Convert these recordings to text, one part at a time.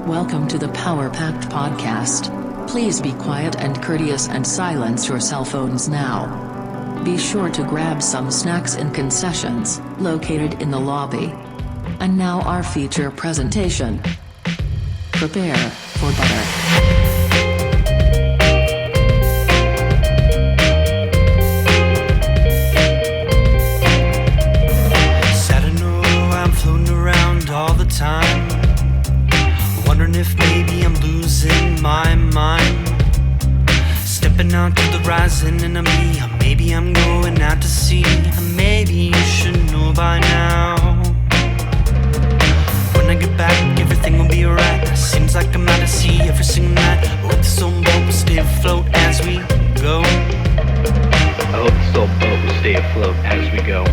Welcome to the Power Packed Podcast. Please be quiet and courteous and silence your cell phones now. Be sure to grab some snacks and concessions, located in the lobby. And now our feature presentation. Prepare for butter. Time, wondering if maybe I'm losing my mind. Stepping out to the rising enemy, or maybe I'm going out to sea. Maybe you should know by now. When I get back, everything will be alright. Seems like I'm out to sea every single night. I hope this old boat will stay afloat as we go. I hope this old boat will stay afloat as we go.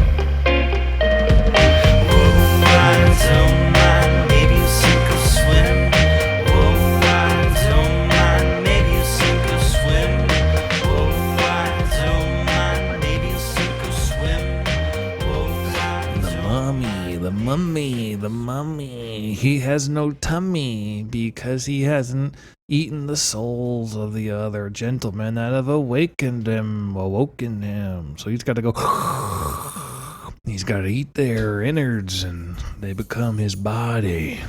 Whoa, I don't mind, maybe you sink or swim. Whoa, I don't mind, maybe you sink or swim. Whoa, I don't mind, maybe you sink or swim. Whoa, I don't mind. The mummy. He has no tummy because he hasn't eaten the souls of the other gentlemen that have awoken him. So he's got to go. He's got to eat their innards and they become his body.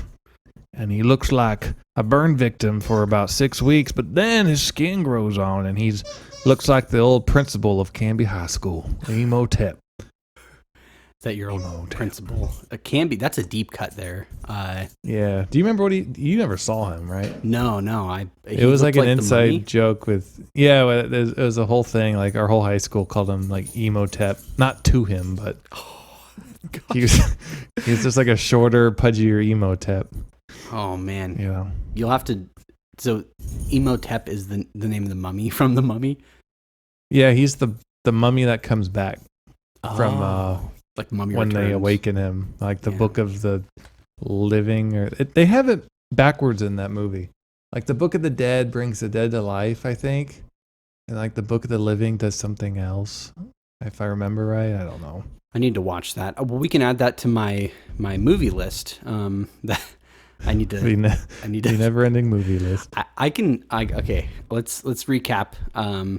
And he looks like a burn victim for about 6 weeks, but then his skin grows on and he looks like the old principal of Canby High School, Emotep. Is that your old principal? Canby, that's a deep cut there. Yeah. Do you remember what you never saw him, right? No. It was like an inside joke with, it was a whole thing. Like our whole high school called him like Emotep, not to him, but he was just like a shorter, pudgier Emotep. Oh man. Yeah. You'll have to. So Emotep is the name of the mummy from the Mummy. Yeah, he's the mummy that comes back from like Mummy when Returns. they awaken him, like the Book of the Living, or they have it backwards in that movie. Like the Book of the Dead brings the dead to life, I think, and like the Book of the Living does something else. If I remember right, I don't know. I need to watch that. Well, we can add that to my movie list. That I need to. The never-ending movie list. Okay. Let's recap.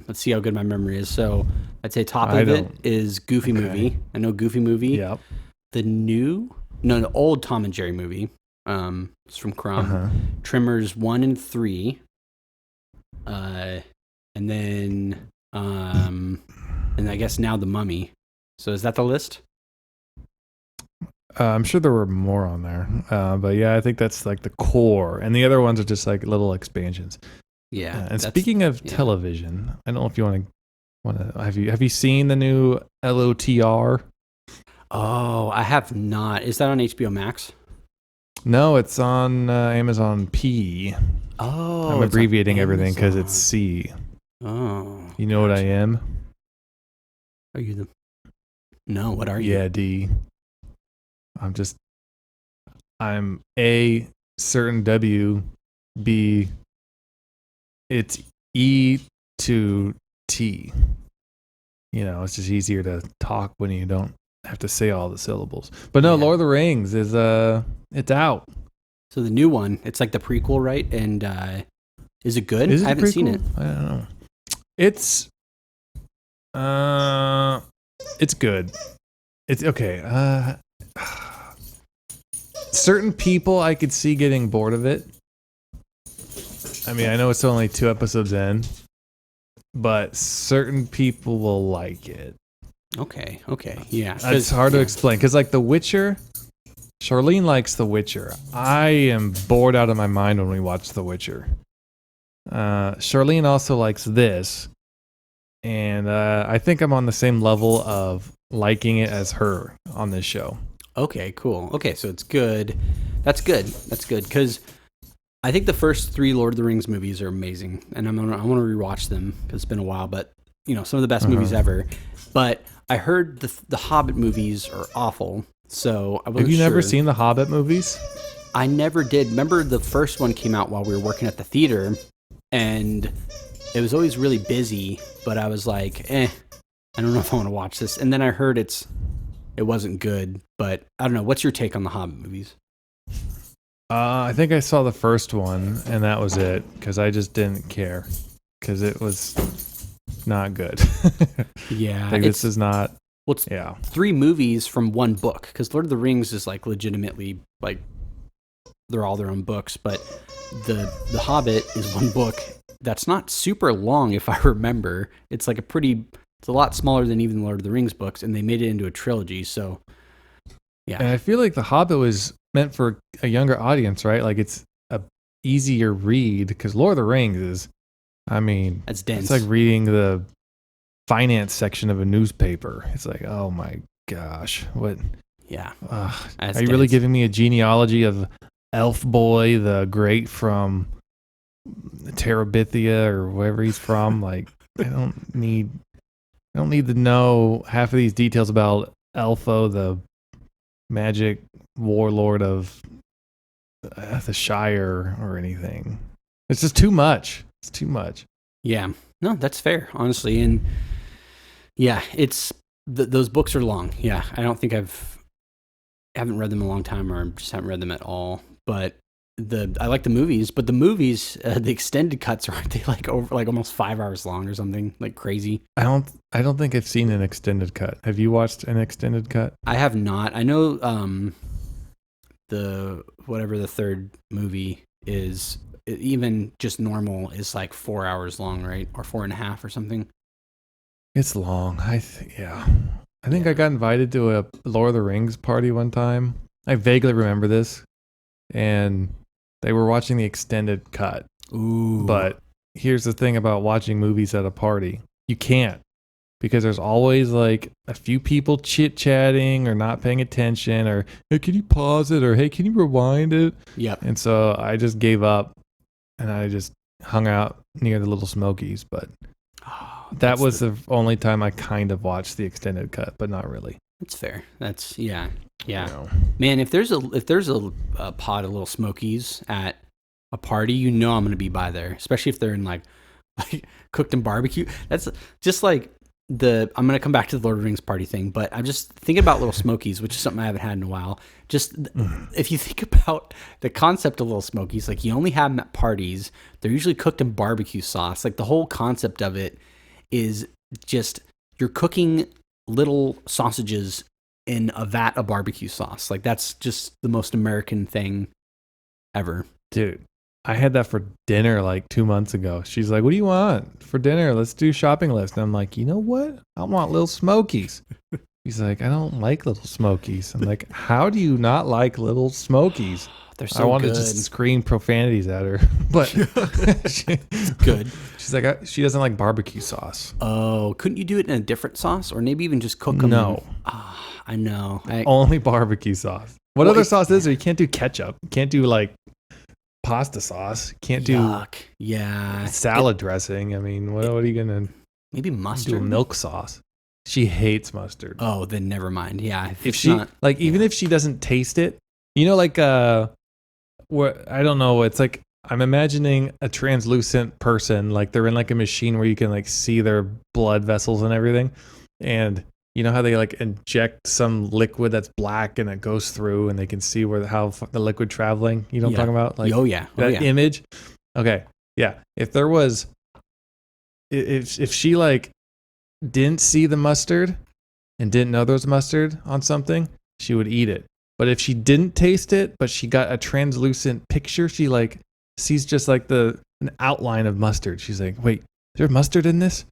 Let's see how good my memory is. So I'd say top of it is Goofy movie. I know Goofy movie. Yep. The old Tom and Jerry movie. It's from Crumb. Tremors 1 and 3. And then and I guess now the Mummy. So is that the list? I'm sure there were more on there, but yeah, I think that's like the core, and the other ones are just like little expansions. Yeah. And speaking of television, I don't know if you want to. Have you seen the new LOTR? Oh, I have not. Is that on HBO Max? No, it's on Amazon P. Oh, I'm abbreviating everything because it's C. Oh, you know what I am? Are you the? No, what are you? Yeah, D. I'm A, certain W, B, it's E to T. You know, it's just easier to talk when you don't have to say all the syllables. But no, Lord of the Rings is, it's out. So the new one, it's like the prequel, right? And is it good? I haven't seen it. I don't know. It's good. It's okay. Certain people I could see getting bored of it. I mean, I know it's only 2 episodes in, but certain people will like it. Okay, yeah. It's hard to explain because, like, The Witcher, Charlene likes The Witcher. I am bored out of my mind when we watch The Witcher. Charlene also likes this, and I think I'm on the same level of liking it as her on this show. Okay, cool. Okay, so it's good. That's good. Because I think the first 3 Lord of the Rings movies are amazing, and I want to rewatch them because it's been a while. But some of the best movies ever. But I heard the Hobbit movies are awful, so I wasn't Have you sure. never seen the Hobbit movies? I never did. Remember the first one came out while we were working at the theater, and it was always really busy. But I was like, I don't know if I want to watch this. And then I heard it wasn't good, but I don't know. What's your take on the Hobbit movies? I think I saw the first one, and that was it, because I just didn't care, because it was not good. Yeah, Like, this is not. Well, it's Yeah. 3 movies from one book, because Lord of the Rings is like legitimately like they're all their own books, but the Hobbit is one book that's not super long, if I remember. It's like it's a lot smaller than even the Lord of the Rings books, and they made it into a trilogy. So And yeah, I feel like The Hobbit was meant for a younger audience, right? Like, it's a easier read, because Lord of the Rings is, I mean, that's dense. it's like reading the finance section of a newspaper. It's like, oh my gosh, what? Yeah, Are that's you really dense. giving me a genealogy of Elf Boy the Great from Terabithia or wherever he's from? Like, I don't need to know half of these details about Elfo, the magic warlord of the Shire, or anything. It's just too much. It's too much. Yeah, no, that's fair, honestly, and yeah, it's those books are long. Yeah, I don't think I haven't read them in a long time, or just haven't read them at all. But I like the movies, but the movies, the extended cuts aren't they like over like almost 5 hours long or something like crazy? I don't think I've seen an extended cut. Have you watched an extended cut? I have not. I know the whatever the third movie is, even just normal is like 4 hours long, right? Or 4.5 or something. It's long. Yeah. I think I got invited to a Lord of the Rings party one time. I vaguely remember this, and they were watching the extended cut. Ooh. But here's the thing about watching movies at a party. You can't, because there's always like a few people chit-chatting or not paying attention, or, hey, can you pause it? Or, hey, can you rewind it? Yep. And so I just gave up, and I just hung out near the little Smokies. But that was the only time I kind of watched the extended cut, but not really. That's fair. That's yeah. You know. Man, if there's a pot of little Smokies at a party, you know I'm gonna be by there, especially if they're in like cooked in barbecue. That's just like I'm gonna come back to the Lord of the Rings party thing, but I'm just thinking about little Smokies, which is something I haven't had in a while. Just if you think about the concept of little Smokies, like you only have them at parties. They're usually cooked in barbecue sauce. Like the whole concept of it is just you're cooking little sausages in a vat of barbecue sauce. Like that's just the most American thing ever. Dude, I had that for dinner like 2 months ago. She's like, what do you want for dinner? Let's do shopping list. And I'm like, you know what? I want little Smokies. She's like, I don't like little Smokies. I'm like, how do you not like little Smokies? They're so I want good. to just scream profanities at her. But Good. She's like, she doesn't like barbecue sauce. Oh, couldn't you do it in a different sauce, or maybe even just cook them? No. I know. Only barbecue sauce. What other sauce is there? You can't do ketchup. You can't do like pasta sauce. You can't do Yuck. Yeah. salad dressing. I mean, what are you gonna Maybe do? mustard. Milk sauce. She hates mustard. Oh, then never mind. Yeah. If it's she not, like, even if she doesn't taste it, you know, like what, I don't know. It's like I'm imagining a translucent person, like they're in like a machine where you can like see their blood vessels and everything, and you know how they like inject some liquid that's black and it goes through and they can see how the liquid traveling. You know what I'm talking about? Like, oh yeah. that image. Okay, yeah. If there was, if she like didn't see the mustard and didn't know there was mustard on something, she would eat it. But if she didn't taste it, but she got a translucent picture, she like sees just like an outline of mustard. She's like, wait, is there mustard in this?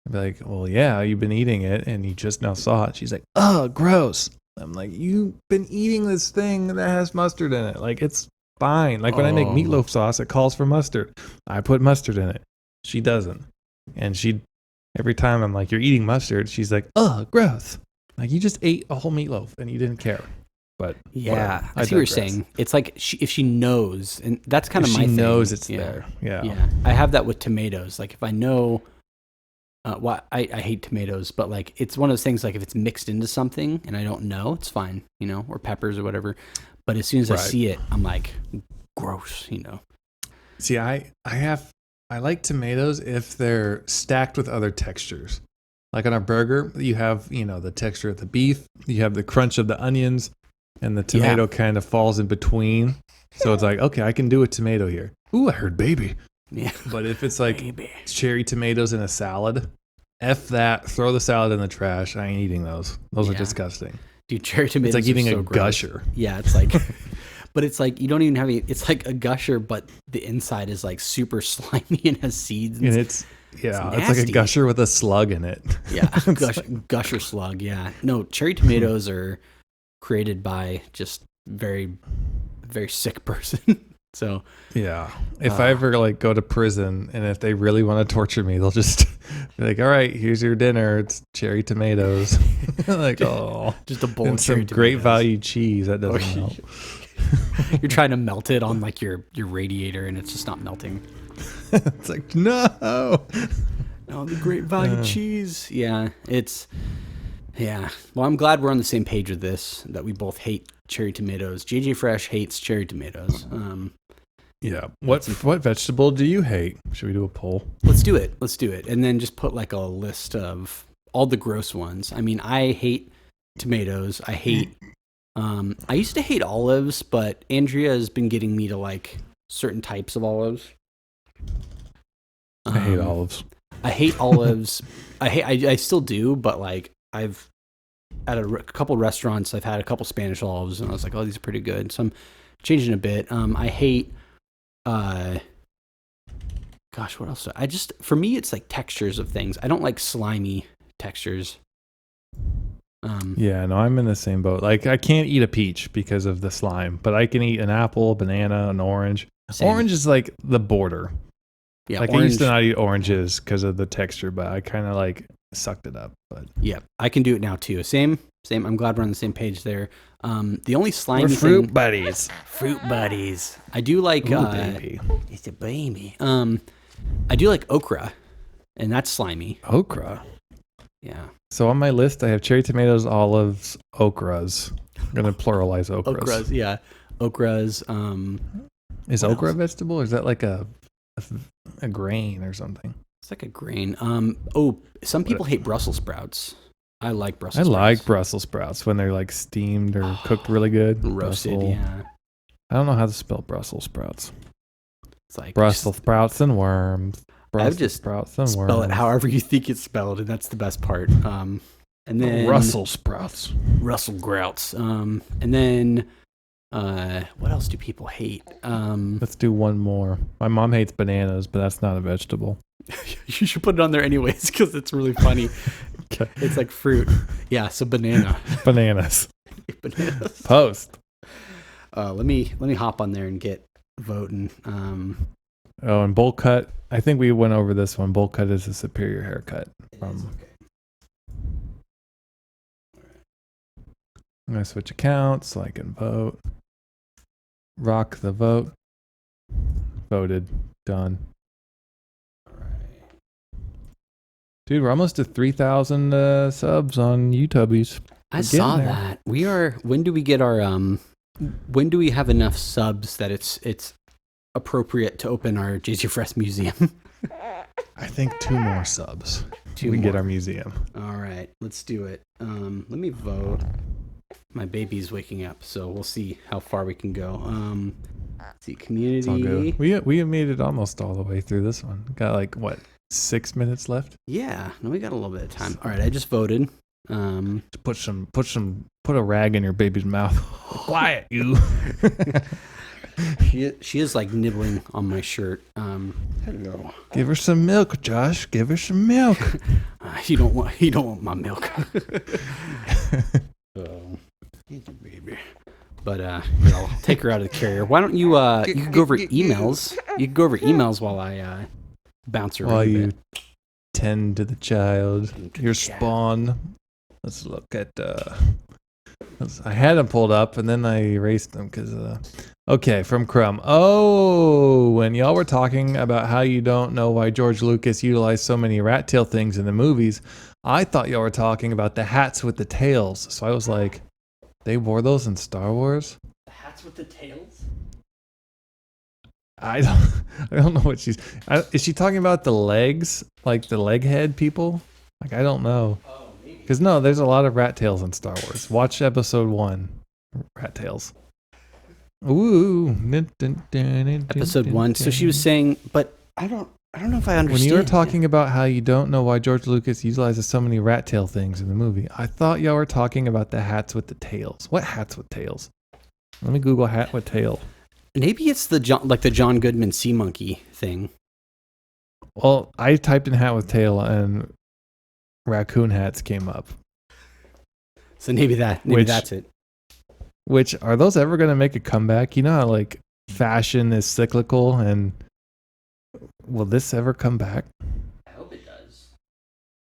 I'd be like, well, yeah, you've been eating it and you just now saw it. She's like, oh, gross. I'm like, you've been eating this thing that has mustard in it. Like, it's fine. Like when I make meatloaf sauce, it calls for mustard. I put mustard in it. She doesn't. And every time I'm like, you're eating mustard, she's like, oh, gross. Like, you just ate a whole meatloaf and you didn't care. But yeah, I see what you're saying. It's like if she knows, and that's kind of my thing. She knows it's there. Yeah. Yeah. I have that with tomatoes. Like if I know, I hate tomatoes, but like it's one of those things. Like if it's mixed into something and I don't know, it's fine, you know, or peppers or whatever. But as soon as I see it, I'm like, gross, you know. See, I like tomatoes if they're stacked with other textures. Like on a burger, you have, you know, the texture of the beef, you have the crunch of the onions. and the tomato kind of falls in between. So it's like, okay, I can do a tomato here. Ooh, I heard baby. Yeah. But if it's like cherry tomatoes in a salad, F that, throw the salad in the trash. I ain't eating those. Those are disgusting. Dude, cherry tomatoes It's like eating are so a gross. gusher. Yeah, it's like, but it's like, you don't even have it's like a gusher, but the inside is like super slimy and has seeds. And it's like a nasty. gusher with a slug in it. Yeah, gusher slug, yeah. No, cherry tomatoes are created by just very, very sick person. So yeah, if I ever like go to prison and if they really want to torture me, they'll just be like, "All right, here's your dinner. It's cherry tomatoes." Like, oh, just a bowl and of cherry some great tomatoes. value cheese. That doesn't help. You're trying to melt it on like your radiator, and it's just not melting. It's like no. Oh, the great value cheese. Yeah, Well, I'm glad we're on the same page with this. That we both hate cherry tomatoes. JJ Fresh hates cherry tomatoes. Yeah. What vegetable do you hate? Should we do a poll? Let's do it. And then just put like a list of all the gross ones. I mean, I hate tomatoes. I hate, I used to hate olives, but Andrea has been getting me to like certain types of olives. I hate olives. I hate olives. I still do, but like I've at a couple restaurants, I've had a couple Spanish olives and I was like, oh, these are pretty good. So I'm changing a bit. I hate, gosh, what else? For me, it's like textures of things. I don't like slimy textures. Yeah, no, I'm in the same boat. Like, I can't eat a peach because of the slime, but I can eat an apple, banana, an orange. Same. Orange is like the border. Yeah, like orange, I used to not eat oranges because of the texture, but I kind of like sucked it up. But yeah, I can do it now too. Same. I'm glad we're on the same page there. The only slimy we're fruit thing, buddies. Fruit buddies. I do like. Ooh, baby. It's a baby. I do like okra, and that's slimy. Okra. Yeah. So on my list, I have cherry tomatoes, olives, okras. I'm gonna pluralize okras. Okras, yeah. Okras. Is what okra else? a vegetable, or is that like a grain or something? It's like a grain. Some people hate Brussels sprouts. I like Brussels I sprouts. like Brussels sprouts when they're like steamed or cooked really good. Roasted, Brussels. yeah. I don't know how to spell Brussels sprouts. It's like Brussels sprouts and worms. Brussels just sprouts and worms. spell it however you think it's spelled, and that's the best part. And then Brussels sprouts. Russell Grouts. And then what else do people hate? Let's do one more. My mom hates bananas, but that's not a vegetable. You should put it on there anyways because it's really funny. Okay. It's like fruit. Yeah, so banana. Bananas. Bananas. Post. Let me hop on there and get voting. Oh, and bowl cut. I think we went over this one. Bowl cut is a superior haircut. I'm going to switch accounts so I can vote. Rock the vote. Voted. Done. Dude, we're almost to 3,000 subs on YouTubies. I saw that. We are. When do we get our? When do we have enough subs that it's appropriate to open our JC Fresh museum? I think 2 more subs. Two we more. get our museum. All right, let's do it. Let me vote. My baby's waking up, so we'll see how far we can go. Let's see, community. It's all good. We have made it almost all the way through this one. Got like what, 6 minutes left? Yeah, no, we got a little bit of time. All right, I just voted. Put a rag in your baby's mouth. Quiet, you. She is like nibbling on my shirt. Hello. Give her some milk, Josh. Give her some milk. You don't want my milk. So, he's a baby. But here, I'll take her out of the carrier. Why don't you you can go over emails. You can go over emails while I bounce around. While a you bit. tend to the child, your spawn. Let's look at. I had them pulled up and then I erased them because. Okay, from Crumb. Oh, when y'all were talking about how you don't know why George Lucas utilized so many rat tail things in the movies, I thought y'all were talking about the hats with the tails. So I was like, they wore those in Star Wars? The hats with the tails? I don't know what she's. Is she talking about the legs, like the leg head people? Like I don't know. Oh, maybe. Because no, there's a lot of rat tails in Star Wars. Watch episode 1. rat tails. Ooh. Episode 1. So she was saying, but I don't know if I understand. When you were talking about how you don't know why George Lucas utilizes so many rat tail things in the movie, I thought y'all were talking about the hats with the tails. What hats with tails? Let me Google hat with tail. Maybe it's the John Goodman sea monkey thing. Well, I typed in hat with tail and raccoon hats came up. So maybe that's it. Which, are those ever going to make a comeback? You know how like fashion is cyclical, and will this ever come back? I hope it does.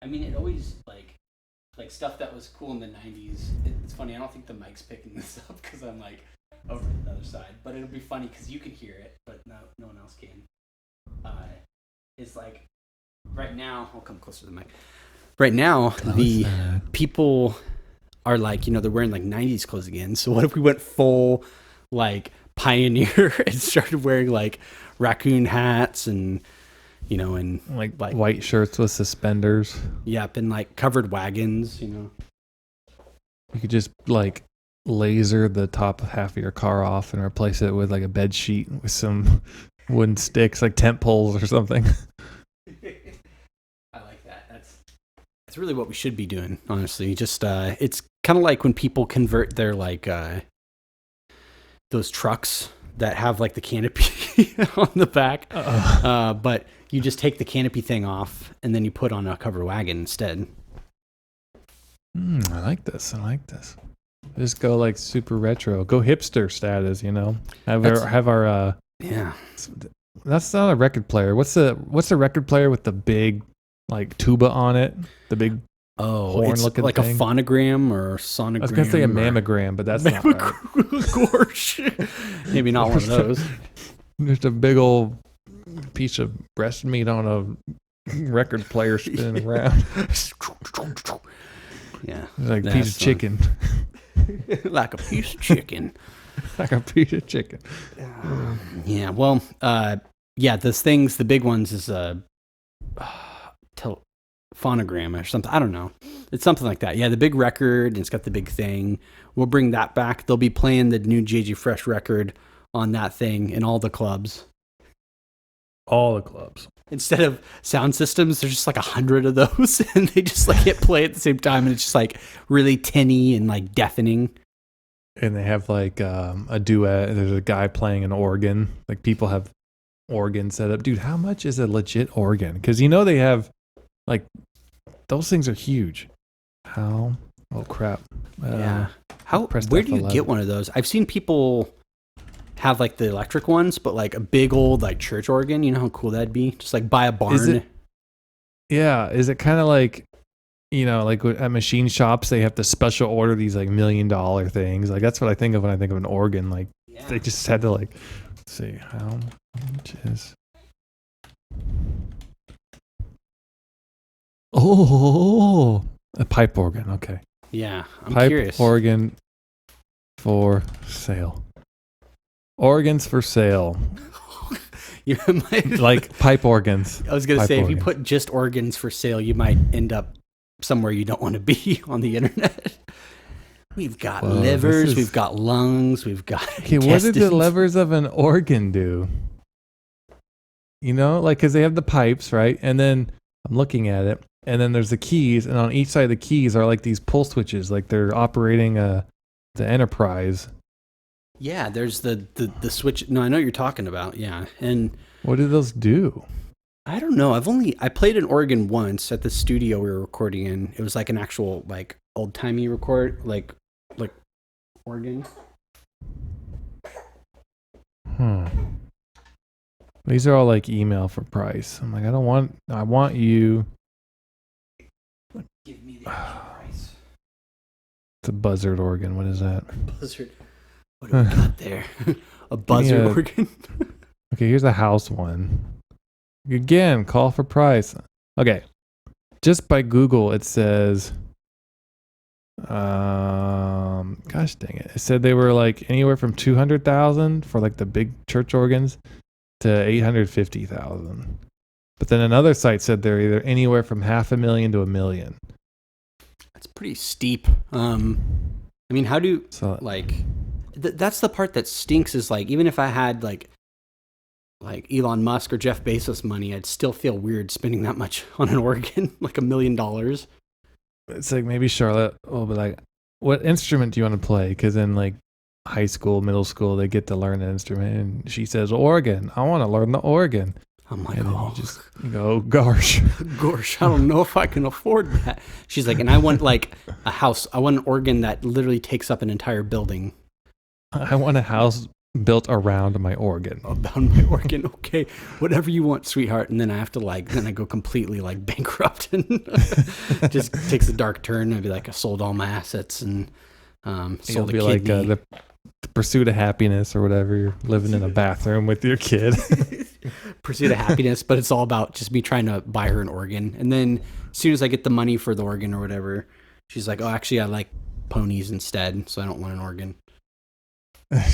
I mean, it always like stuff that was cool in the 90s. It's funny, I don't think the mic's picking this up because I'm like over to the other side, but it'll be funny because you can hear it, but no one else can. It's like right now, I'll come closer to the mic. Right now, the people are like, they're wearing like 90s clothes again. So what if we went full like pioneer and started wearing like raccoon hats and, and like white shirts with suspenders. Yep. And like covered wagons, You could just like laser the top half of your car off and replace it with like a bed sheet with some wooden sticks, like tent poles or something. I like that. That's really what we should be doing, honestly. Just it's kind of like when people convert their like those trucks that have like the canopy on the back, but you just take the canopy thing off and then you put on a covered wagon instead. I like this. Just go like super retro. Go hipster status, Have our yeah. That's not a record player. What's the record player with the big like tuba on it? The big horn it's looking like thing? A phonogram or sonogram. I was gonna say a mammogram, but that's not right. Gosh. Maybe not one of those. Just a big old piece of breast meat on a record player spinning around. Yeah. Like a piece of chicken. Like a piece of chicken. Like a piece of chicken. Yeah, well, those things, the big ones is a phonogram or something. I don't know. It's something like that. Yeah, the big record, and it's got the big thing. We'll bring that back. They'll be playing the new JG Fresh record on that thing in all the clubs. All the clubs. Instead of sound systems, there's just like 100 of those, and they just like hit play at the same time, and it's just like really tinny and like deafening. And they have like a duet. There's a guy playing an organ. Like people have organ set up. Dude, how much is a legit organ? Because they have like those things are huge. How? Oh crap! Yeah. Where do you get one of those? I've seen people have like the electric ones, but like a big old like church organ. You know how cool that'd be? Just like buy a barn. Is it kind of like? Like at machine shops, they have to special order these like $1 million things. Like that's what I think of when I think of an organ. Like they just had to like, let's see how much is. Oh, a pipe organ. Okay. Yeah, I'm pipe curious. Organ for sale. Organs for sale. You might, like pipe organs. I was gonna say, organ. if you put just organs for sale, you might end up somewhere you don't want to be on the internet. We've got livers, we've got lungs, we've got intestines. What did the levers of an organ do? Like because they have the pipes, right? And then I'm looking at it, and then there's the keys, and on each side of the keys are like these pull switches, like they're operating the Enterprise. Yeah, there's the switch. No, I know what you're talking about. Yeah, and what do those do? I don't know. I played an organ once at the studio we were recording in. It was like an actual like old timey record like organ. These are all like email for price. I'm like, I want you. Give me the price. It's a buzzard organ. What is that? Buzzard. What do we got there? A buzzard organ. Okay, here's a house one. Again, call for price. Okay. Just by Google, it says, gosh dang it. It said they were like anywhere from 200,000 for like the big church organs to 850,000. But then another site said they're either anywhere from $500,000 to $1 million. That's pretty steep. I mean, how do So that's the part that stinks is like, even if I had like Elon Musk or Jeff Bezos money, I'd still feel weird spending that much on an organ, like $1 million. it's like maybe Charlotte will be like, what instrument do you want to play? Because in like high school, middle school, they get to learn an instrument. And she says, organ. I want to learn the organ. I'm like, And then oh, you go, oh, gosh. gosh, I don't know if I can afford that. She's like, and I want like a house. I want an organ that literally takes up an entire building. I want a house built around my organ. About my organ. Okay, whatever you want, sweetheart. And then I have to then I go completely like bankrupt and just takes a dark turn. I'd be like, I sold all my assets and It'll sold a be kidney. like the pursuit of happiness or whatever. You're living in a bathroom with your kid. Pursuit of happiness, but it's all about just me trying to buy her an organ. And then as soon as I get the money for the organ or whatever, she's like, oh, actually, I like ponies instead, so I don't want an organ. I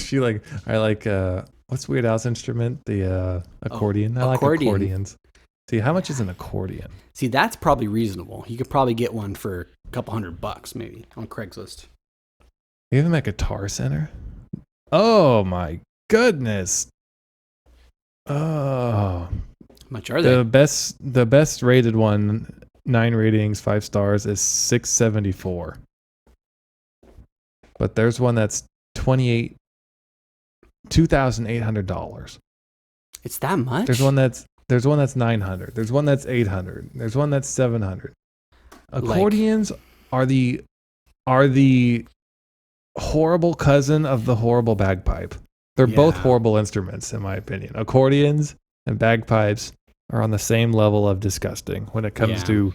like what's Weird Al's instrument? The accordion. I like accordion. accordions. See, how much is an accordion? See, that's probably reasonable. You could probably get one for a couple $100 maybe on Craigslist. You have them at Guitar Center? Oh my goodness. Oh. How much are they? The best rated one, 9 ratings, 5 stars, is $674. But there's one that's $2,800. It's that much? There's one that's $900. There's one that's $800. There's one that's $700. Accordions are the horrible cousin of the horrible bagpipe. They're both horrible instruments, in my opinion. Accordions and bagpipes are on the same level of disgusting when it comes to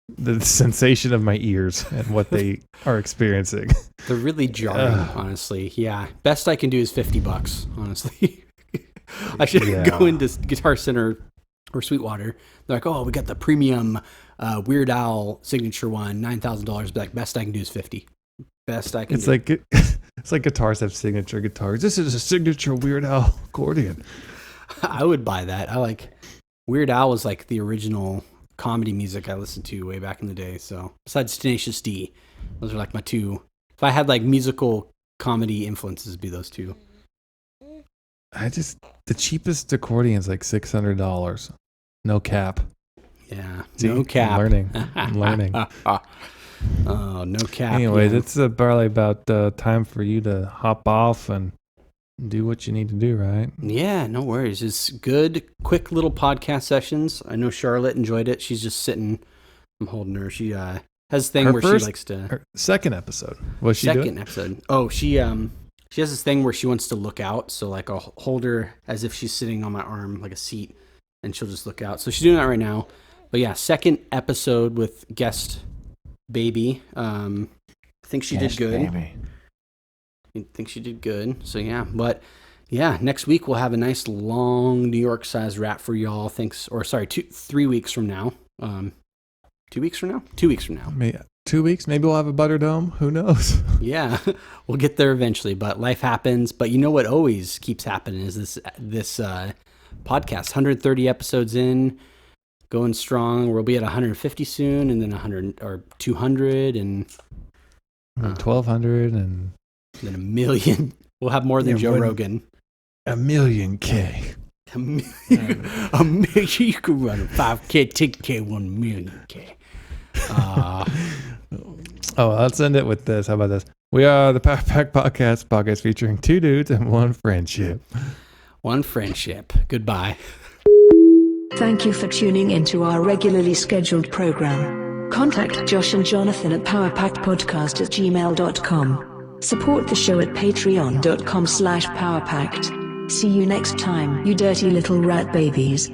the sensation of my ears and what they are experiencing. They're really jarring, honestly. Yeah. Best I can do is $50, honestly. I should go into Guitar Center or Sweetwater. They're like, oh, we got the premium Weird Al signature one, $9,000. Be like, best I can do is $50. Best I can do. It's like guitars have signature guitars. This is a signature Weird Al accordion. I would buy that. I like Weird Al was like the original comedy music I listened to way back in the day. So besides Tenacious D, those are like my two. If I had like musical comedy influences, it'd be those two. The cheapest accordion is like $600. No cap. Yeah. See, no cap. I'm learning. Oh, no cap. Anyways, yeah. it's probably about time for you to hop off and do what you need to do, right? Yeah, no worries. It's good, quick little podcast sessions. I know Charlotte enjoyed it. She's just sitting. I'm holding her. She has this thing where she likes to. Her second episode. What's she doing? Second episode. Oh, she has this thing where she wants to look out. So like I'll hold her as if she's sitting on my arm like a seat, and she'll just look out. So she's doing that right now. But yeah, second episode with guest baby. I think she did good. Baby. I think she did good. So yeah, but yeah, next week we'll have a nice long New York size wrap for y'all. 3 weeks from now. 2 weeks from now? 2 weeks from now. 2 weeks? Maybe we'll have a Butterdome. Who knows? Yeah, we'll get there eventually, but life happens. But you know what always keeps happening is this podcast. 130 episodes in, going strong. We'll be at 150 soon, and then 100 or 200, and 1,200, and then 1 million. We'll have more than Joe Rogan. 1 million K. A million. You could run a 5K, 10K, 1 million K. Let's end it with this. How about this? We are the Power Pack podcast featuring 2 dudes and 1 friendship. 1 friendship. Goodbye. Thank you for tuning into our regularly scheduled program. Contact Josh and Jonathan at powerpackedpodcast@gmail.com. Support the show at patreon.com/powerpacked. See you next time, you dirty little rat babies.